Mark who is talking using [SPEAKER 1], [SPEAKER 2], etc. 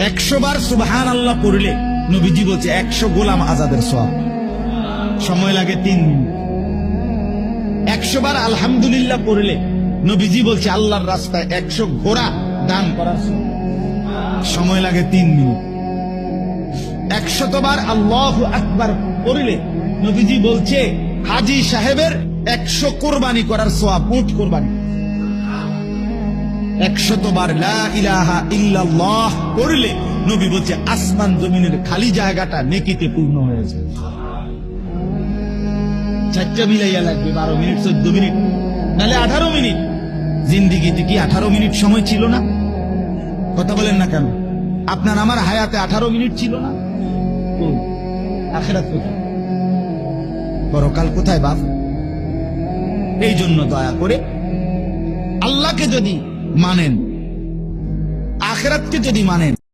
[SPEAKER 1] 100 বার সুবহানাল্লাহ পড়লে নবীজি বলছে 100 গোলাম আজাদের সওয়াব। সময় লাগে 3 মিনিট। 100 বার আলহামদুলিল্লাহ পড়লে নবীজি বলছে আল্লাহর রাস্তায় 100 ঘোড়া দান করার সওয়াব। সময় লাগে 3 মিনিট। 100 বার আল্লাহু আকবার পড়লে নবীজি বলছে হাজী সাহেবের 100 কোরবানি করার সওয়াব, উট কোরবানি। 100 বার লা ইলাহা ইল্লাল্লাহ পড়লে নবী বলছে আসমান জমিনের খালি জায়গাটা নেকিতে পূর্ণ হয়েছে। 4টা মিলাইয়া লাগবে 12 মিনিট 14 মিনিট নালে 18 মিনিট। জিন্দিগিতে কি 18 মিনিট সময় ছিল না? কথা বলেন না কেন? আপনার আমার হায়াতে 18 মিনিট ছিল না? আখিরাত কোথায়? পরকাল কোথায় বাপ? এই জন্য দয়া করে আল্লাহকে যদি মানেন, আখিরাতকে যদি মানেন,